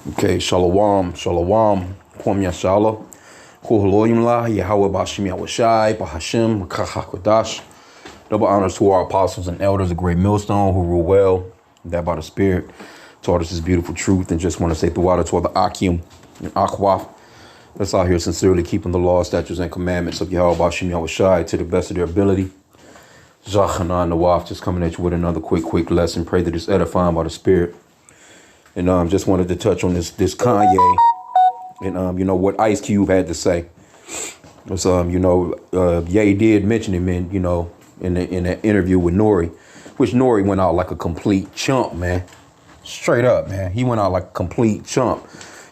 Okay, shalom, shalom, kwam yashala, kuhaloyim la, Yahweh Bashim Yahweh Bahashim, Kahakodash. Double honors to our apostles and elders, a great millstone who rule well, that by the Spirit taught us this beautiful truth. And just want to say throughout it to all the H.I.M and Akwaf that's out here sincerely keeping the law, statutes, and commandments of Yahweh Bashim Yahweh to the best of their ability. Zachana Nawaf, just coming at you with another quick lesson. Pray that it's edifying by the Spirit. And just wanted to touch on this Kanye and you know what Ice Cube had to say. It's, Ye did mention him in in that interview with Nori, which Nori went out like a complete chump, man. Straight up, man. He went out like a complete chump.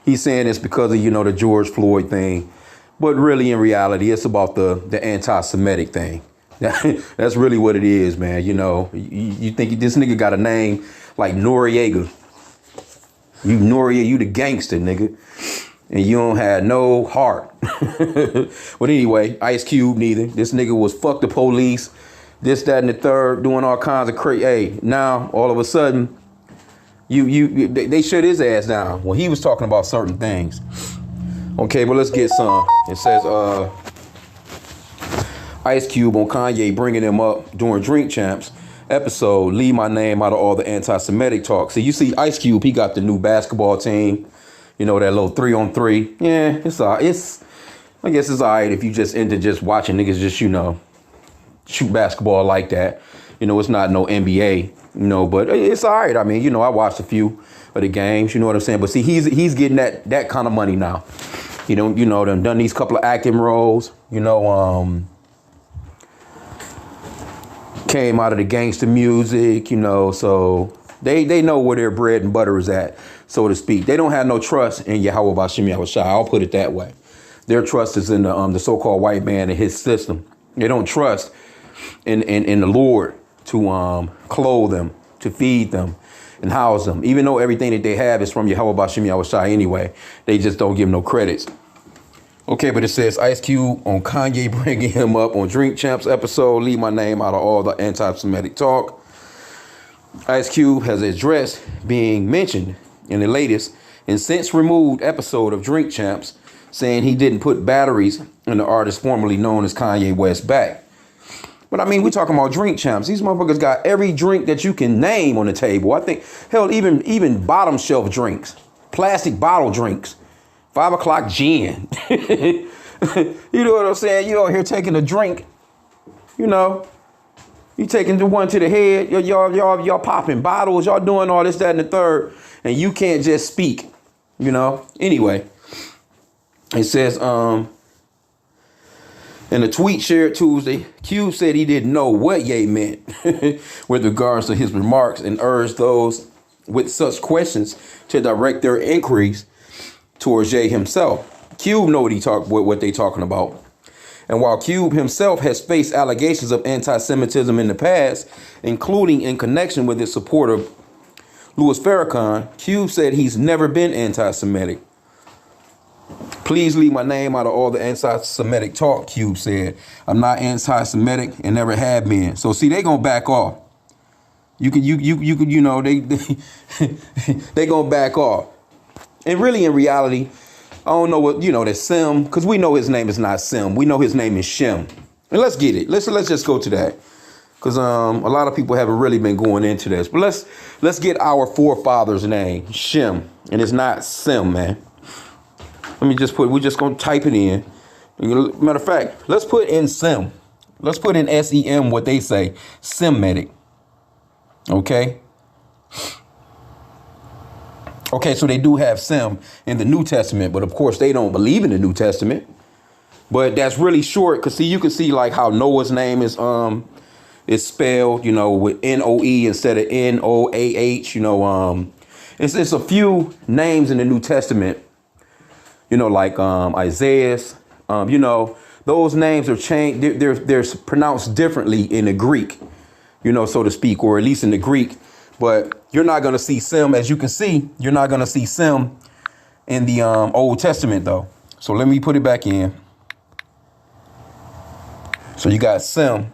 He's saying it's because of the George Floyd thing, but really in reality it's about the anti-Semitic thing. That's really what it is, man. You think this nigga got a name like Noriega. You the gangster, nigga. And you don't have no heart. But anyway, Ice Cube neither. This nigga was fuck the police, this, that, and the third, doing all kinds of crazy. Hey, now all of a sudden, they shut his ass down when he was talking about certain things. Okay, but let's get some. It says Ice Cube on Kanye bringing him up during Drink Champs episode, leave my name out of all the anti-Semitic talk. So you see Ice Cube, he got the new basketball team, that little 3-on-3. Yeah, I guess it's all right if you just into just watching niggas just, shoot basketball like that. It's not no NBA, but it's all right. I mean, I watched a few of the games, you know what I'm saying? But see, he's getting that kind of money now. Done these couple of acting roles, came out of the gangster music, so they know where their bread and butter is at, so to speak. They don't have no trust in Yahweh Bashim Yahweh. I'll put it that way. Their trust is in the so-called white man and his system. They don't trust in the Lord to clothe them, to feed them, and house them. Even though everything that they have is from Yahweh Bashim Yahweh anyway, they just don't give no credits. Okay, but it says Ice Cube on Kanye bringing him up on Drink Champs episode, leave my name out of all the anti-Semitic talk. Ice Cube has addressed being mentioned in the latest and since removed episode of Drink Champs, saying he didn't put batteries in the artist formerly known as Kanye West back. But I mean, we're talking about Drink Champs. These motherfuckers got every drink that you can name on the table. I think, hell, even bottom shelf drinks, plastic bottle drinks. 5 o'clock gin. You know what I'm saying? You out here taking a drink. You taking the one to the head. Y'all popping bottles. Y'all doing all this, that, and the third. And you can't just speak. Anyway, it says, in a tweet shared Tuesday, Cube said he didn't know what Ye meant with regards to his remarks and urged those with such questions to direct their inquiries towards Ye himself. Cube know what they talking about. And while Cube himself has faced allegations of anti-Semitism in the past, including in connection with his supporter Louis Farrakhan, Cube said he's never been anti-Semitic. Please leave my name out of all the anti-Semitic talk, Cube said. I'm not anti-Semitic and never have been. So see, they gonna back off. They they gonna back off. And really, in reality, I don't know what, that Sim, because we know his name is not Sim. We know his name is Shem. And let's get it. Let's just go to that. Because a lot of people haven't really been going into this. But let's get our forefather's name, Shem. And it's not Sim, man. We're just going to type it in. Matter of fact, let's put in Sim. Let's put in SEM, what they say, Semitic. Okay? Okay, so they do have Sem in the New Testament, but of course they don't believe in the New Testament. But that's really short, because see, you can see like how Noah's name is spelled, with N-O-E instead of N-O-A-H, It's a few names in the New Testament, like Isaiah's, those names are changed. They're pronounced differently in the Greek, so to speak, or at least in the Greek. But you're not going to see Sem, as you can see, you're not going to see Sem in the Old Testament, though. So let me put it back in. So you got Sem,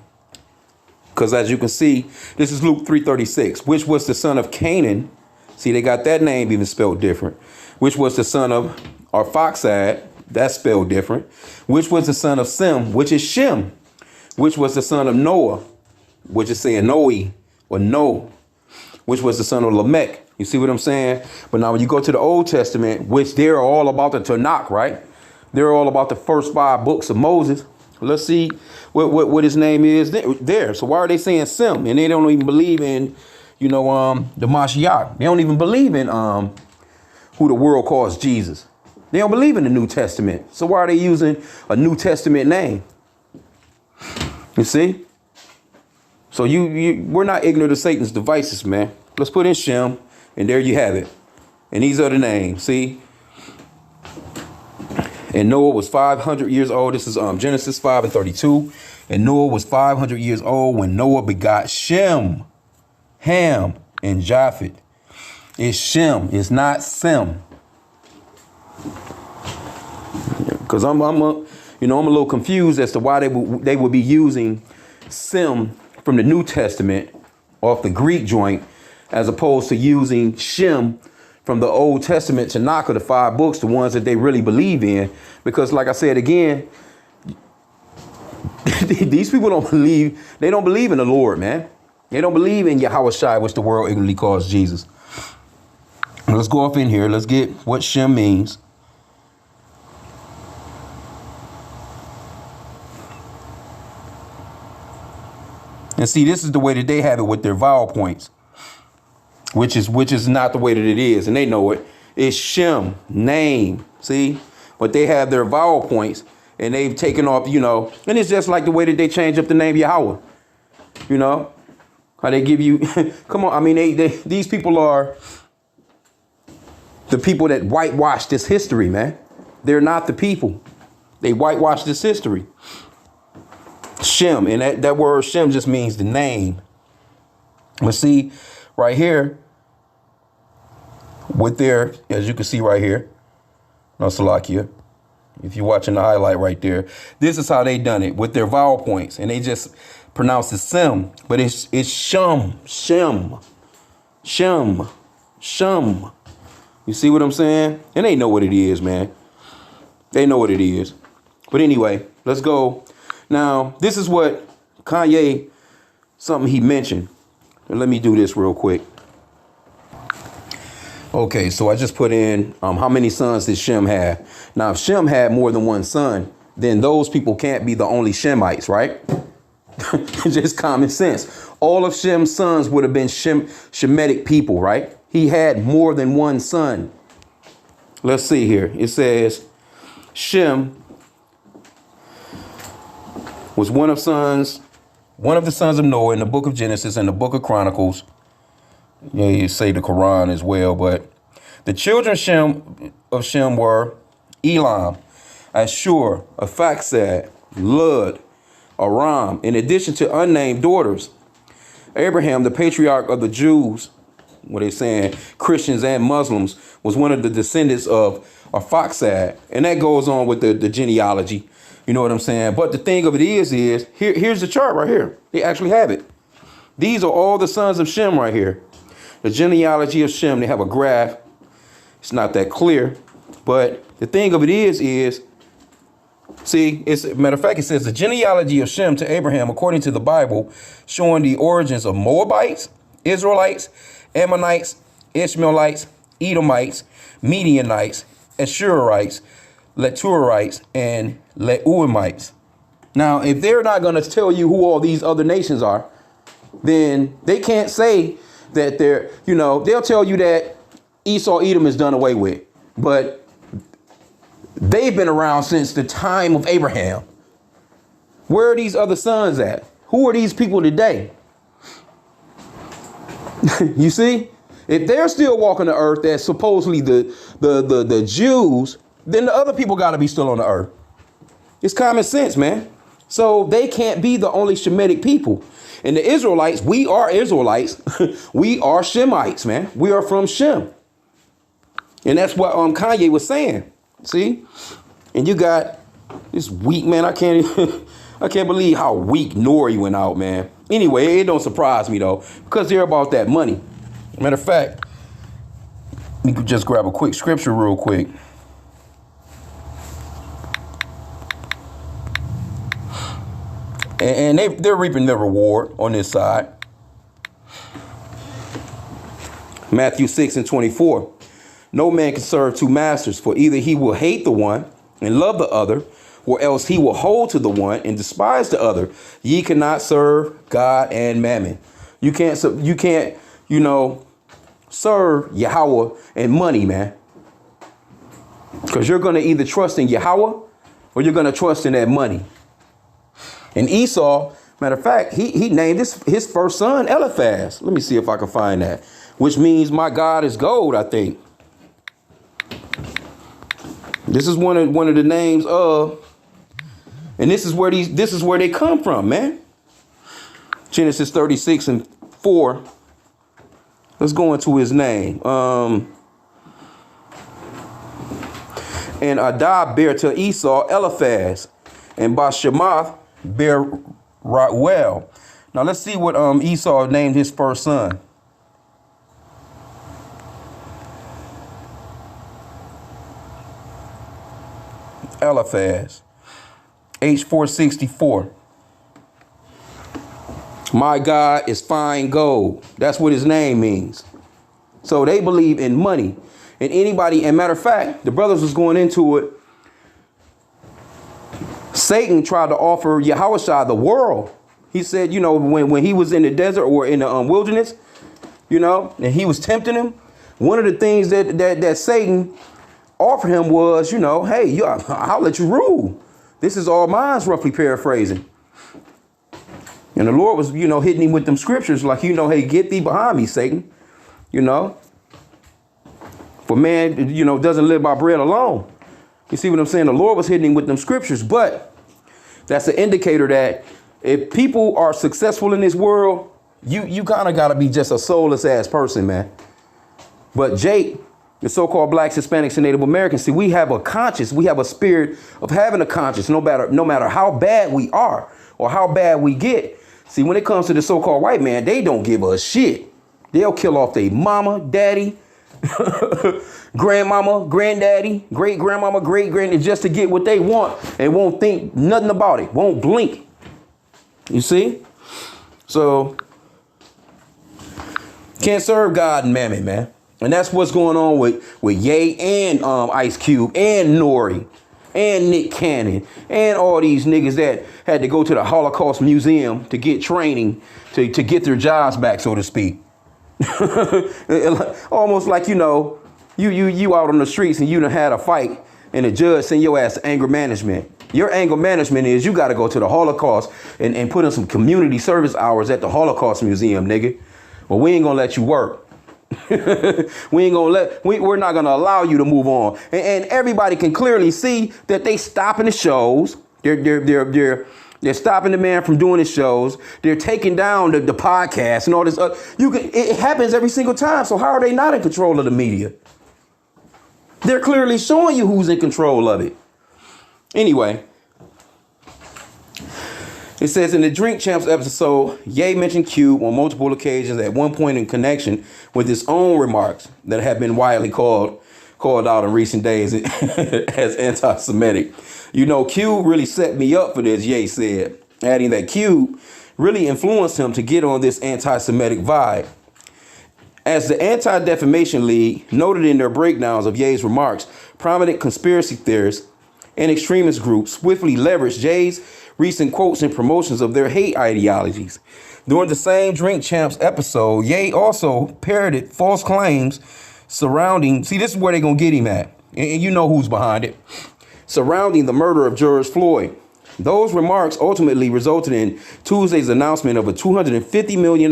because as you can see, this is Luke 3:36, which was the son of Canaan, See, they got that name even spelled different. Which was the son of Arphaxad, that's spelled different. Which was the son of Sem, which is Shem. Which was the son of Noah, which is saying Noe or No. Which was the son of Lamech. You see what I'm saying? But now when you go to the Old Testament, which they're all about the Tanakh, right? They're all about the first 5 books of Moses. Let's see what his name is there. So why are they saying Sem? And they don't even believe in, the Mashiach. They don't even believe in who the world calls Jesus. They don't believe in the New Testament. So why are they using a New Testament name? You see? So we're not ignorant of Satan's devices, man. Let's put in Shem, and there you have it. And these are the names. See? And Noah was 500 years old. This is Genesis 5:32. And Noah was 500 years old when Noah begot Shem, Ham, and Japheth. It's Shem. It's not Sem. Because I'm a little confused as to why they would be using Sem from the New Testament off the Greek joint, as opposed to using Shem from the Old Testament to knock the 5 books, the ones that they really believe in. Because like I said again, these people don't believe in the Lord, man. They don't believe in Yahweh Shai, which the world ignorantly calls Jesus. Let's go off in here. Let's get what Shem means. And see, this is the way that they have it with their vowel points, which is not the way that it is. And they know it. It's Shem, name. See, but they have their vowel points and they've taken off, and it's just like the way that they change up the name Yahweh. How they give you, come on. I mean, these people are the people that whitewash this history, man. They're not the people. They whitewash this history. Shem, and that word Shem just means the name. But see, right here, with their, as you can see right here, no Salakia, if you're watching the highlight right there, this is how they done it with their vowel points, and they just pronounce it Sem, but it's Shem, Shem, Shem, Shem. You see what I'm saying? And they know what it is, man. They know what it is. But anyway, let's go. Now, this is what Kanye, something he mentioned. And let me do this real quick. Okay, so I just put in how many sons did Shem have? Now, if Shem had more than one son, then those people can't be the only Shemites, right? Just common sense. All of Shem's sons would have been Shemitic people, right? He had more than one son. Let's see here. It says Shem was one of the sons of Noah in the book of Genesis and the book of Chronicles. Yeah, you say the Quran as well, but the children of Shem were Elam, Ashur, Arphaxad, Lud, Aram, in addition to unnamed daughters. Abraham, the patriarch of the Jews, what they're saying, Christians and Muslims, was one of the descendants of Arphaxad. And that goes on with the genealogy. You know what I'm saying? But the thing of it is here's the chart right here. They actually have it. These are all the sons of Shem right here. The genealogy of Shem, they have a graph. It's not that clear. But the thing of it is, see, it's a matter of fact, it says the genealogy of Shem to Abraham, according to the Bible, showing the origins of Moabites, Israelites, Ammonites, Ishmaelites, Edomites, Midianites, Ashurites, Leturites, and Leumites. Now, if they're not going to tell you who all these other nations are, then they can't say that they'll tell you that Esau, Edom is done away with. But they've been around since the time of Abraham. Where are these other sons at? Who are these people today? You see, if they're still walking the earth as supposedly the Jews, then the other people got to be still on the earth. It's common sense, man. So they can't be the only Shemitic people. And the Israelites, we are Israelites. We are Shemites, man. We are from Shem. And that's what Kanye was saying. See? And you got this weak, man. I can't believe how weak Nori went out, man. Anyway, it don't surprise me, though, because they're about that money. Matter of fact, We could just grab a quick scripture real quick. And they're reaping their reward on this side. Matthew 6:24. No man can serve two masters, for either he will hate the one and love the other, or else he will hold to the one and despise the other. Ye cannot serve God and mammon. You can't, serve Yahweh and money, man. Because you're going to either trust in Yahweh or you're going to trust in that money. And Esau, matter of fact, he named his first son Eliphaz. Let me see if I can find that. Which means my God is gold, I think. This is one of the names of, and this is where they come from, man. Genesis 36:4. Let's go into his name. And Adah bare to Esau Eliphaz, and Bashemath bare Reuel. Now let's see what Esau named his first son. Eliphaz. H464. My God is fine gold. That's what his name means. So they believe in money. And anybody, and matter of fact, the brothers was going into it. Satan tried to offer Yahushua the world. He said, when he was in the desert or in the wilderness, and he was tempting him. One of the things that Satan offered him was, hey, I'll let you rule. This is all mine, roughly paraphrasing. And the Lord was, hitting him with them scriptures like, hey, get thee behind me, Satan. For man, doesn't live by bread alone. You see what I'm saying? The Lord was hitting him with them scriptures, but that's an indicator that if people are successful in this world, you kind of got to be just a soulless ass person, man. But Jake, the so-called blacks, Hispanics, and Native Americans, see, we have a conscience. We have a spirit of having a conscience, no matter how bad we are or how bad we get. See, when it comes to the so-called white man, they don't give a shit. They'll kill off their mama, daddy, grandmama, granddaddy, great grandmama, great granddaddy, just to get what they want and won't think nothing about it. Won't blink. You see? So can't serve God and mammon, man. And that's what's going on with Ye and Ice Cube and Nori and Nick Cannon and all these niggas that had to go to the Holocaust Museum to get training to get their jobs back, so to speak. Almost like, you out on the streets and you done had a fight and the judge sent your ass to anger management. Your anger management is you got to go to the Holocaust and put in some community service hours at the Holocaust Museum, nigga. Well, we ain't gonna let you work. We're not gonna allow you to move on. And everybody can clearly see that they stopping the shows. They're stopping the man from doing his shows. They're taking down the podcast and all this. It happens every single time. So how are they not in control of the media? They're clearly showing you who's in control of it. Anyway, it says in the Drink Champs episode, Ye mentioned Cube on multiple occasions at one point in connection with his own remarks that have been widely called out in recent days as anti-Semitic. Cube really set me up for this, Ye said, adding that Cube really influenced him to get on this anti-Semitic vibe. As the Anti-Defamation League noted in their breakdowns of Ye's remarks, prominent conspiracy theorists and extremist groups swiftly leveraged Ye's recent quotes and promotions of their hate ideologies. During the same Drink Champs episode, Ye also parroted false claims surrounding, see, this is where they're going to get him at, and you know who's behind it, surrounding the murder of George Floyd. Those remarks ultimately resulted in Tuesday's announcement of a $250 million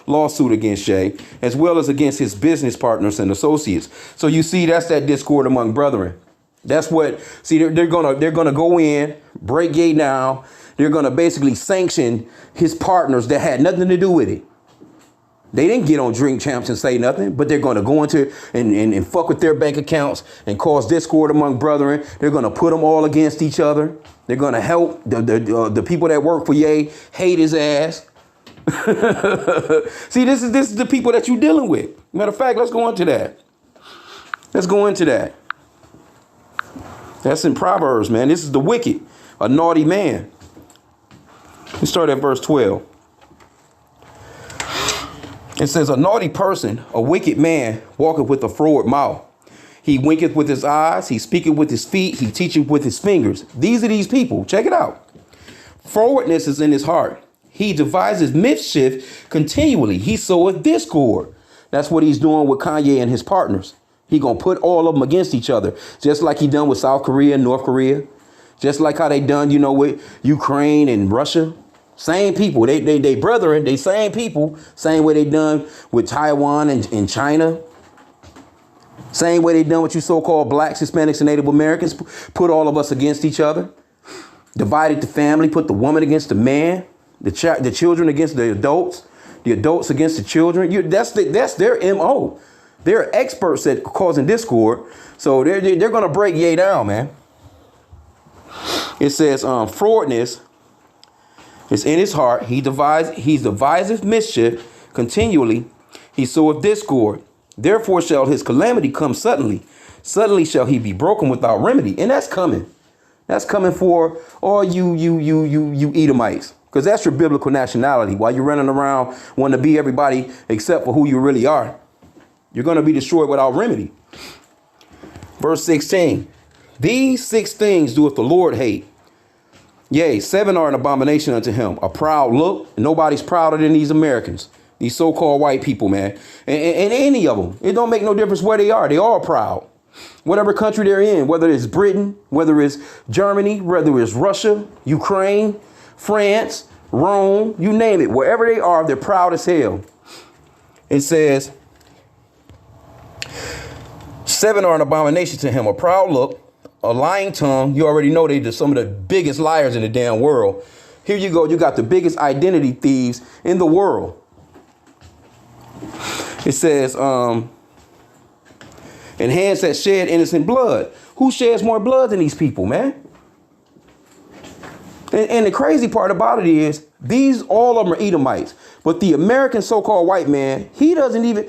lawsuit against Ye, as well as against his business partners and associates. So you see, that's that discord among brethren. That's what, see, they're gonna go in, break Ye down. They're gonna basically sanction his partners that had nothing to do with it. They didn't get on Drink Champs and say nothing, but they're gonna go into and fuck with their bank accounts and cause discord among brethren. They're gonna put them all against each other. They're gonna help the people that work for Ye hate his ass. See, this is the people that you're dealing with. Matter of fact, let's go into that. Let's go into that. That's in Proverbs, man. This is the wicked, a naughty man. Let's start at verse 12. It says, a naughty person, a wicked man, walketh with a froward mouth. He winketh with his eyes, he speaketh with his feet, he teacheth with his fingers. These are these people. Check it out. Frowardness is in his heart. He devises mischief continually. He soweth discord. That's what he's doing with Kanye and his partners. He gonna put all of them against each other, just like he done with South Korea and North Korea, just like how they done, with Ukraine and Russia. Same people, they brethren, they same people, same way they done with Taiwan and China. Same way they done with you so-called blacks, Hispanics, and Native Americans. Put all of us against each other. Divided the family, put the woman against the man, the children against the adults against the children. That's their MO. They're experts at causing discord. So they're going to break Ye down, man. It says, frowardness is in his heart. He deviseth mischief continually. He soweth discord. Therefore shall his calamity come suddenly. Suddenly shall he be broken without remedy. And that's coming. That's coming for all you Edomites. Because that's your biblical nationality. While you're running around wanting to be everybody except for who you really are. You're going to be destroyed without remedy. Verse 16. These 6 things doeth the Lord hate. Yea, 7 are an abomination unto him. A proud look. Nobody's prouder than these Americans. These so-called white people, man. And any of them. It don't make no difference where they are. They all proud. Whatever country they're in, whether it's Britain, whether it's Germany, whether it's Russia, Ukraine, France, Rome, you name it. Wherever they are, they're proud as hell. It says, 7 are an abomination to him. A proud look, a lying tongue. You already know they're some of the biggest liars in the damn world. Here you go. You got the biggest identity thieves in the world. It says, and hands that shed innocent blood. Who sheds more blood than these people, man? And the crazy part about it is all of them are Edomites. But the American so-called white man, he doesn't even,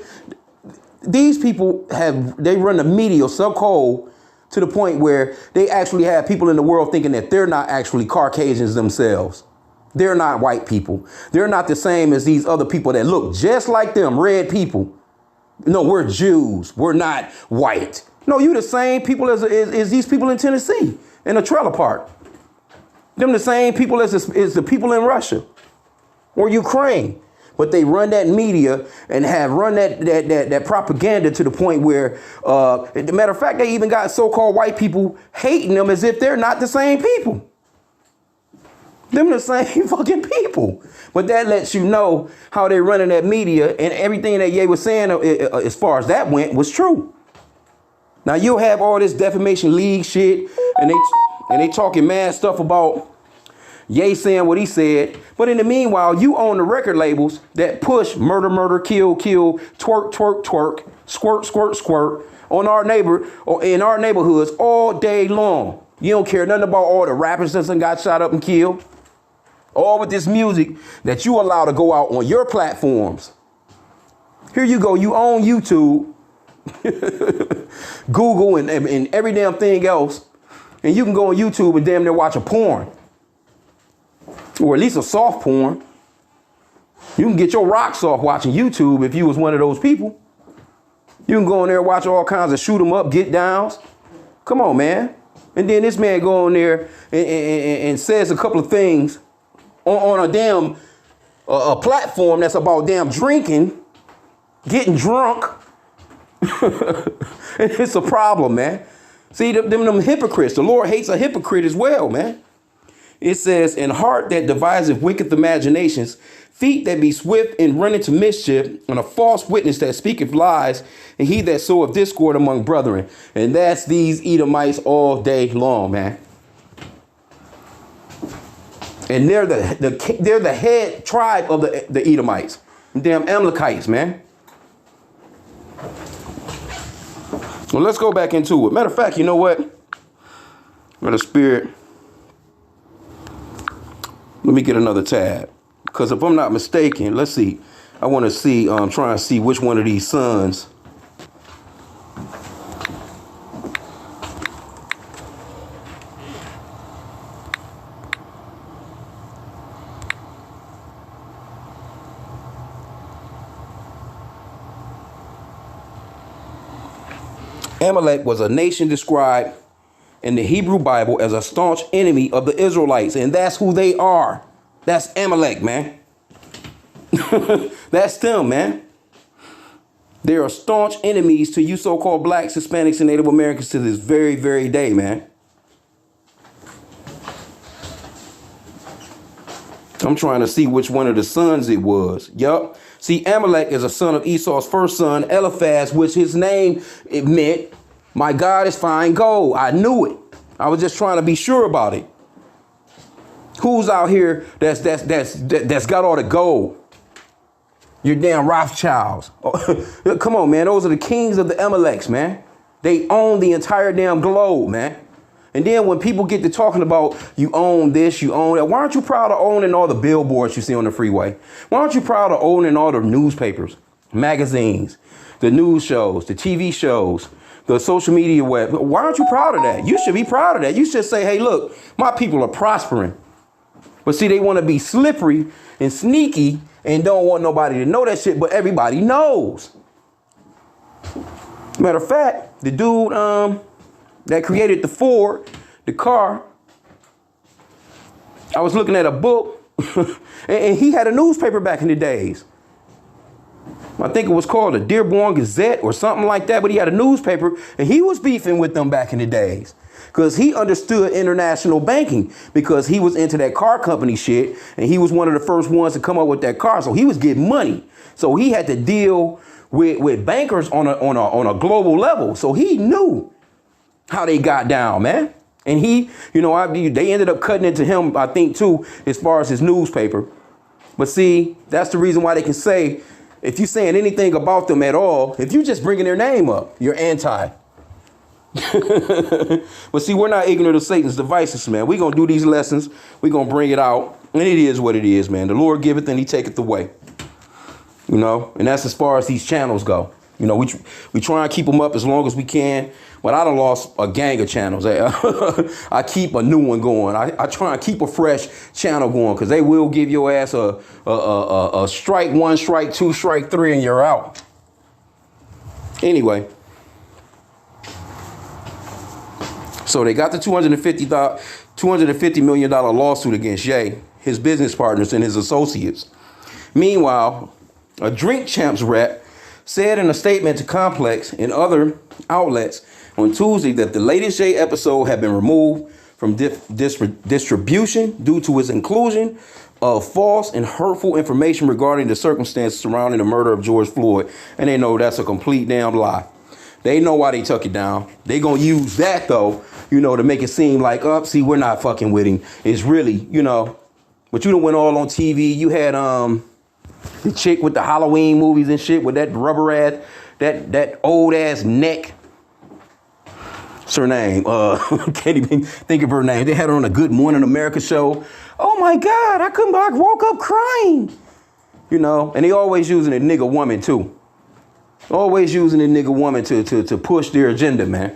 these people they run the media so cold to the point where they actually have people in the world thinking that they're not actually Caucasians themselves. They're not white people. They're not the same as these other people that look just like them, red people. No, we're Jews. We're not white. No, you the same people as these people in Tennessee in a trailer park. Them the same people as the people in Russia or Ukraine. But they run that media and have run that propaganda to the point where, as a matter of fact, they even got so-called white people hating them as if they're not the same people. Them the same fucking people. But that lets you know how they running that media, and everything that Ye was saying as far as that went was true. Now you'll have all this defamation league shit, and they talking mad stuff about Ye saying what he said. But in the meanwhile, you own the record labels that push murder, murder, kill, kill, twerk, twerk, twerk, squirt, squirt, squirt on in our neighborhoods all day long. You don't care nothing about all the rappers that got shot up and killed. All with this music that you allow to go out on your platforms. Here you go. You own YouTube, Google, and every damn thing else. And you can go on YouTube and damn near watch a porn. Or at least a soft porn. You can get your rocks off watching YouTube if you was one of those people. You can go in there and watch all kinds of shoot 'em up, get downs. Come on, man. And then this man go on there and says a couple of things on a damn a platform that's about damn drinking, getting drunk. It's a problem, man. See, them hypocrites. The Lord hates a hypocrite as well, man. It says, in heart that deviseth wicked imaginations, feet that be swift in running to mischief, and a false witness that speaketh lies, and he that soweth discord among brethren. And that's these Edomites all day long, man. And they're the head tribe of the Edomites. Damn Amalekites, man. Well, let's go back into it. Matter of fact, you know what? Let the spirit. Let me get another tab. Because if I'm not mistaken, let's see. I want to see, try and see which one of these sons Amalek was a nation described in the Hebrew Bible as a staunch enemy of the Israelites, and that's who they are. That's Amalek, man. That's them, man. They are staunch enemies to you so-called blacks, Hispanics, and Native Americans to this very, very day, man. I'm trying to see which one of the sons it was. Yup. See, Amalek is a son of Esau's first son, Eliphaz, which his name, it meant, my God is fine gold. I knew it. I was just trying to be sure about it. Who's out here that's got all the gold? Your damn Rothschilds. Come on, man. Those are the kings of the Amaleks, man. They own the entire damn globe, man. And then when people get to talking about you own this, you own that, why aren't you proud of owning all the billboards you see on the freeway? Why aren't you proud of owning all the newspapers, magazines, the news shows, the TV shows, the social media web? Why aren't you proud of that? You should be proud of that. You should say, hey, look, my people are prospering. But see, they want to be slippery and sneaky and don't want nobody to know that shit, but everybody knows. Matter of fact, the dude that created the Ford, the car, I was looking at a book, and he had a newspaper back in the days. I think it was called the Dearborn Gazette or something like that, but he had a newspaper, and he was beefing with them back in the days. Because he understood international banking, because he was into that car company shit, and he was one of the first ones to come up with that car. So he was getting money. So he had to deal with bankers on a global level. So he knew how they got down, man. And he, they ended up cutting into him, I think, too, as far as his newspaper. But see, that's the reason why they can say, if you're saying anything about them at all, if you're just bringing their name up, you're anti. But see, we're not ignorant of Satan's devices, man. We're going to do these lessons. We're going to bring it out. And it is what it is, man. The Lord giveth and he taketh away. And that's as far as these channels go. We try and keep them up as long as we can. But I done lost a gang of channels. I keep a new one going. I try and keep a fresh channel going, because they will give your ass a strike one, strike two, strike three, and you're out. Anyway. So they got the $250 million lawsuit against Ye, his business partners, and his associates. Meanwhile, a Drink Champs rep said in a statement to Complex and other outlets on Tuesday that the latest Ye episode had been removed from distribution due to its inclusion of false and hurtful information regarding the circumstances surrounding the murder of George Floyd. And they know that's a complete damn lie. They know why they took it down. They gonna use that, though, to make it seem like, see, we're not fucking with him. It's really, but you done went all on TV. You had the chick with the Halloween movies and shit with that rubber ass, that old ass neck. What's her name? Can't even think of her name. They had her on a Good Morning America show. Oh my God, I woke up crying. And they always using a nigga woman too. Always using a nigga woman to push their agenda, man.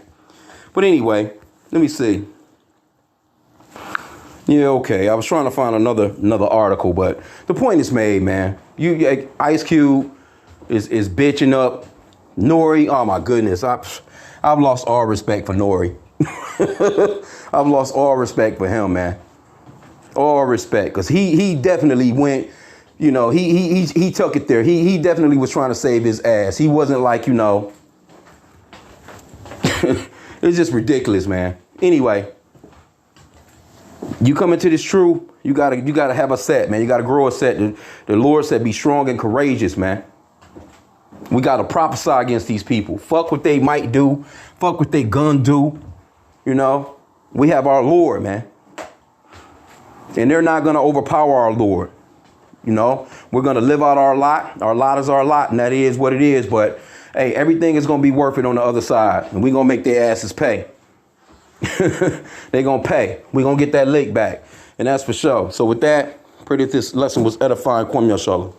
But anyway, let me see. Yeah, okay. I was trying to find another article, but the point is made, man. Ice Cube is bitching up Nori. Oh my goodness, I've lost all respect for Nori. I've lost all respect for him, man. All respect, because he definitely went. He took it there. He definitely was trying to save his ass. He wasn't like, it's just ridiculous, man. Anyway, you come into this truth, you gotta have a set, man. You gotta grow a set. The Lord said, be strong and courageous, man. We gotta prophesy against these people. Fuck what they might do. Fuck what they gonna do. We have our Lord, man. And they're not gonna overpower our Lord. We're going to live out our lot. Our lot is our lot, and that is what it is. But, hey, everything is going to be worth it on the other side, and we're going to make their asses pay. They're going to pay. We're going to get that lick back, and that's for sure. So with that, pray that this lesson was edifying. Kwam Yashala.